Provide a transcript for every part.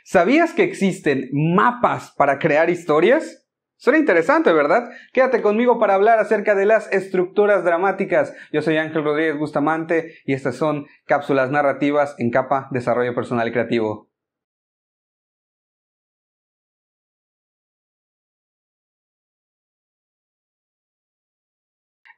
¿Sabías que existen mapas para crear historias? Suena interesante, ¿verdad? Quédate conmigo para hablar acerca de las estructuras dramáticas. Yo soy Ángel Rodríguez Bustamante y estas son cápsulas narrativas en Capa Desarrollo Personal y Creativo.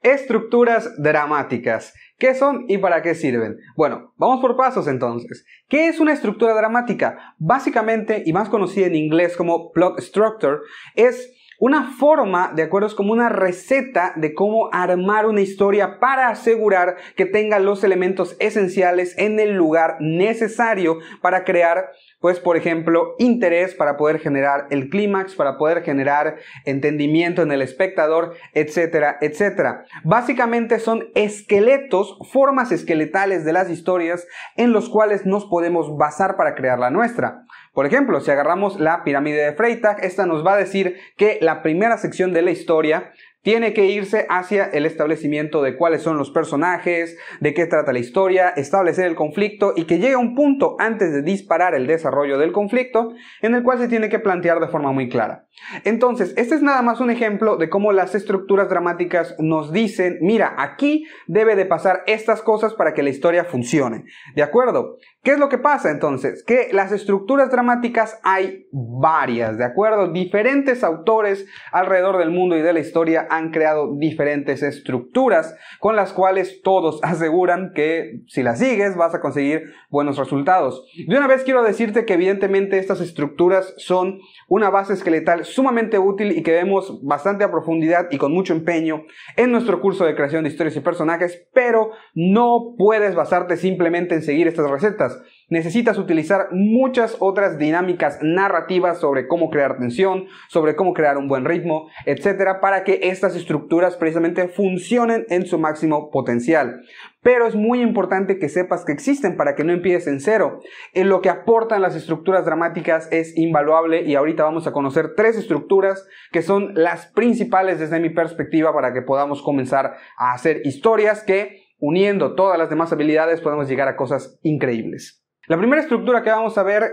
Estructuras dramáticas. ¿Qué son y para qué sirven? Bueno, vamos por pasos entonces. ¿Qué es una estructura dramática? Básicamente, y más conocida en inglés como plot structure, es una forma, de acuerdo, es como una receta de cómo armar una historia para asegurar que tenga los elementos esenciales en el lugar necesario para crear, pues, por ejemplo, interés, para poder generar el clímax, para poder generar entendimiento en el espectador, etcétera, etcétera. Básicamente son esqueletos, formas esqueletales de las historias en los cuales nos podemos basar para crear la nuestra. Por ejemplo, si agarramos la pirámide de Freytag, esta nos va a decir que la primera sección de la historia tiene que irse hacia el establecimiento de cuáles son los personajes, de qué trata la historia, establecer el conflicto y que llegue a un punto antes de disparar el desarrollo del conflicto en el cual se tiene que plantear de forma muy clara. Entonces, este es nada más un ejemplo de cómo las estructuras dramáticas nos dicen, mira, aquí debe de pasar estas cosas para que la historia funcione. ¿De acuerdo? ¿Qué es lo que pasa entonces? Que las estructuras dramáticas hay varias, ¿de acuerdo? Diferentes autores alrededor del mundo y de la historia han creado diferentes estructuras con las cuales todos aseguran que si las sigues vas a conseguir buenos resultados. De una vez quiero decirte que evidentemente estas estructuras son una base esqueletal sumamente útil y que vemos bastante a profundidad y con mucho empeño en nuestro curso de creación de historias y personajes, pero no puedes basarte simplemente en seguir estas recetas. Necesitas utilizar muchas otras dinámicas narrativas sobre cómo crear tensión, sobre cómo crear un buen ritmo, etcétera, para que estas estructuras precisamente funcionen en su máximo potencial. Pero es muy importante que sepas que existen para que no empieces en cero. En lo que aportan las estructuras dramáticas es invaluable y ahorita vamos a conocer 3 estructuras que son las principales desde mi perspectiva para que podamos comenzar a hacer historias que, uniendo todas las demás habilidades, podemos llegar a cosas increíbles. La primera estructura que vamos a ver,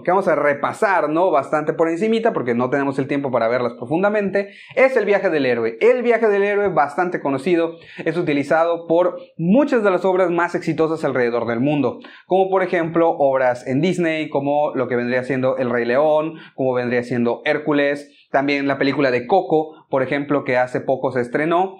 que vamos a repasar, ¿no? Bastante por encimita, porque no tenemos el tiempo para verlas profundamente, es el viaje del héroe. El viaje del héroe, bastante conocido, es utilizado por muchas de las obras más exitosas alrededor del mundo, como por ejemplo obras en Disney, como lo que vendría siendo El Rey León, como vendría siendo Hércules, también la película de Coco, por ejemplo, que hace poco se estrenó.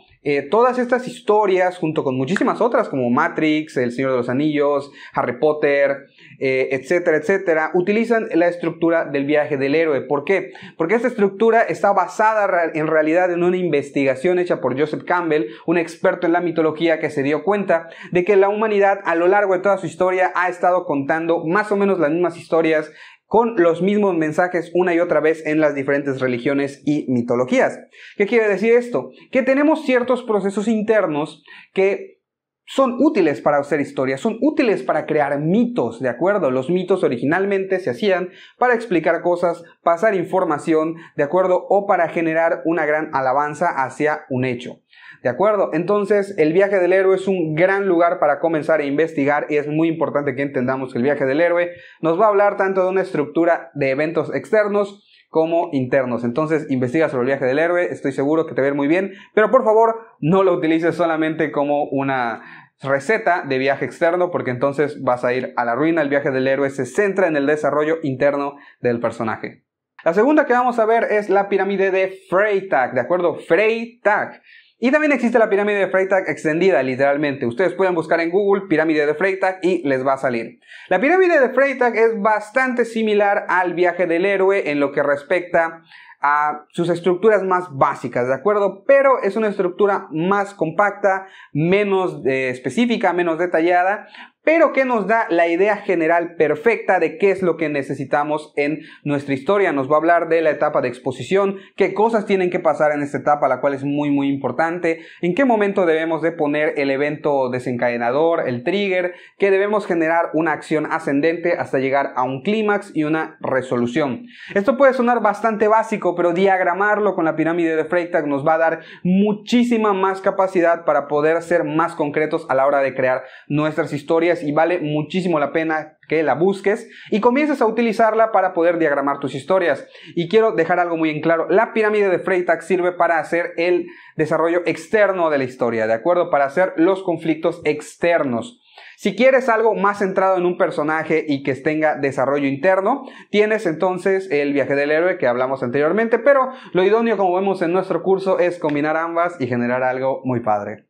Todas estas historias, junto con muchísimas otras como Matrix, El Señor de los Anillos, Harry Potter, etcétera, etcétera, utilizan la estructura del viaje del héroe. ¿Por qué? Porque esta estructura está basada en realidad en una investigación hecha por Joseph Campbell, un experto en la mitología que se dio cuenta de que la humanidad a lo largo de toda su historia ha estado contando más o menos las mismas historias con los mismos mensajes una y otra vez en las diferentes religiones y mitologías. ¿Qué quiere decir esto? Que tenemos ciertos procesos internos que son útiles para hacer historias, son útiles para crear mitos, ¿de acuerdo? Los mitos originalmente se hacían para explicar cosas, pasar información, ¿de acuerdo? O para generar una gran alabanza hacia un hecho. ¿De acuerdo? Entonces, el viaje del héroe es un gran lugar para comenzar a investigar y es muy importante que entendamos que el viaje del héroe nos va a hablar tanto de una estructura de eventos externos como internos. Entonces, investiga sobre el viaje del héroe, estoy seguro que te va a ir muy bien, pero por favor, no lo utilices solamente como una receta de viaje externo, porque entonces vas a ir a la ruina. El viaje del héroe se centra en el desarrollo interno del personaje. La segunda que vamos a ver es la pirámide de Freytag, ¿de acuerdo? Freytag. Y también existe la pirámide de Freytag extendida, literalmente. Ustedes pueden buscar en Google pirámide de Freytag y les va a salir. La pirámide de Freytag es bastante similar al viaje del héroe en lo que respecta a sus estructuras más básicas, ¿de acuerdo? Pero es una estructura más compacta, menos específica, menos detallada, pero que nos da la idea general perfecta de qué es lo que necesitamos en nuestra historia. Nos va a hablar de la etapa de exposición, qué cosas tienen que pasar en esta etapa, la cual es muy muy importante, en qué momento debemos de poner el evento desencadenador, el trigger, que debemos generar una acción ascendente hasta llegar a un clímax y una resolución. Esto puede sonar bastante básico, pero diagramarlo con la pirámide de Freytag nos va a dar muchísima más capacidad para poder ser más concretos a la hora de crear nuestras historias historias y vale muchísimo la pena que la busques y comiences a utilizarla para poder diagramar tus historias. Y quiero dejar algo muy en claro, la pirámide de Freytag sirve para hacer el desarrollo externo de la historia, ¿de acuerdo? Para hacer los conflictos externos. Si quieres algo más centrado en un personaje y que tenga desarrollo interno, tienes entonces el viaje del héroe que hablamos anteriormente, pero lo idóneo, como vemos en nuestro curso, es combinar ambas y generar algo muy padre.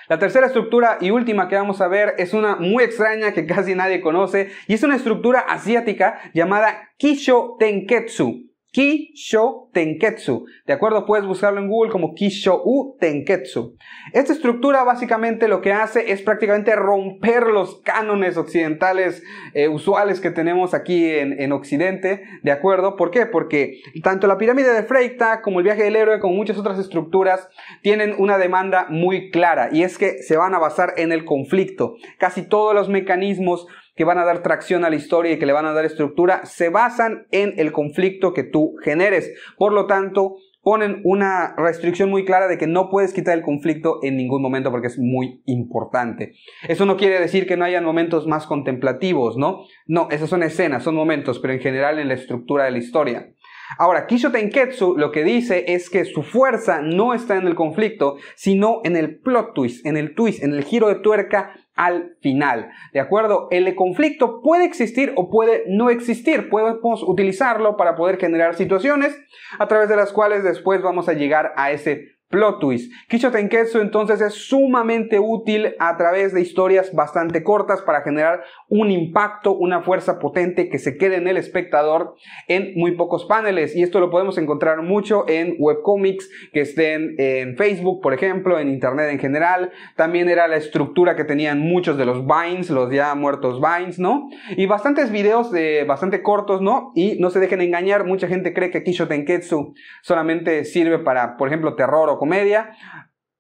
La tercera estructura y última que vamos a ver es una muy extraña que casi nadie conoce y es una estructura asiática llamada Kisho Tenketsu. Kisho Tenketsu, ¿de acuerdo? Puedes buscarlo en Google como Kisho Tenketsu. Esta estructura básicamente lo que hace es prácticamente romper los cánones occidentales usuales que tenemos aquí en Occidente, ¿de acuerdo? ¿Por qué? Porque tanto la pirámide de Freytag como el viaje del héroe, como muchas otras estructuras, tienen una demanda muy clara y es que se van a basar en el conflicto. Casi todos los mecanismos que van a dar tracción a la historia y que le van a dar estructura, se basan en el conflicto que tú generes. Por lo tanto, ponen una restricción muy clara de que no puedes quitar el conflicto en ningún momento porque es muy importante. Eso no quiere decir que no hayan momentos más contemplativos, ¿no? No, esas son escenas, son momentos, pero en general en la estructura de la historia. Ahora, Kisho Tenketsu lo que dice es que su fuerza no está en el conflicto, sino en el plot twist, en el giro de tuerca al final, ¿de acuerdo? El conflicto puede existir o puede no existir, podemos utilizarlo para poder generar situaciones a través de las cuales después vamos a llegar a ese plot twist. Kisho Tenketsu entonces es sumamente útil a través de historias bastante cortas para generar un impacto, una fuerza potente que se quede en el espectador en muy pocos paneles, y esto lo podemos encontrar mucho en webcomics que estén en Facebook, por ejemplo, en internet en general. También era la estructura que tenían muchos de los Vines, los ya muertos Vines, ¿no? Y bastantes videos bastante cortos, ¿no? Y no se dejen engañar, mucha gente cree que Kisho Tenketsu solamente sirve para, por ejemplo, terror o comedia.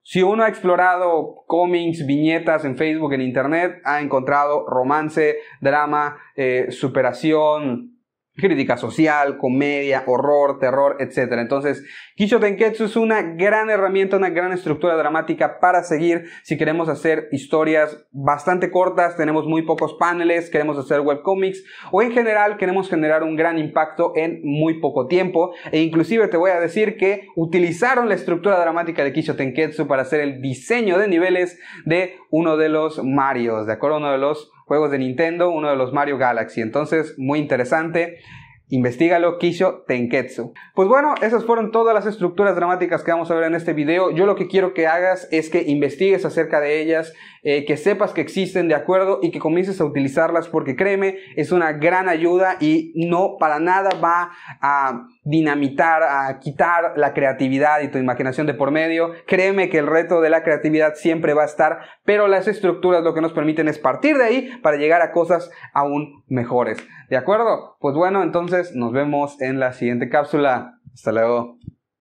Si uno ha explorado cómics, viñetas en Facebook, en internet, ha encontrado romance, drama, superación, crítica social, comedia, horror, terror, etc. Entonces, Kisho Tenketsu es una gran herramienta, una gran estructura dramática para seguir si queremos hacer historias bastante cortas, tenemos muy pocos paneles, queremos hacer webcomics o en general queremos generar un gran impacto en muy poco tiempo. E inclusive te voy a decir que utilizaron la estructura dramática de Kisho Tenketsu para hacer el diseño de niveles de uno de los Marios, ¿de acuerdo? Uno de los juegos de Nintendo, uno de los Mario Galaxy. Entonces, muy interesante. Investígalo, Kisho Tenketsu. Pues bueno, esas fueron todas las estructuras dramáticas que vamos a ver en este video. Yo lo que quiero que hagas es que investigues acerca de ellas, que sepas que existen, de acuerdo, y que comiences a utilizarlas porque créeme, es una gran ayuda y no para nada va a dinamitar, a quitar la creatividad y tu imaginación de por medio. Créeme que el reto de la creatividad siempre va a estar, pero las estructuras lo que nos permiten es partir de ahí para llegar a cosas aún mejores. ¿De acuerdo? Pues bueno, entonces nos vemos en la siguiente cápsula. Hasta luego.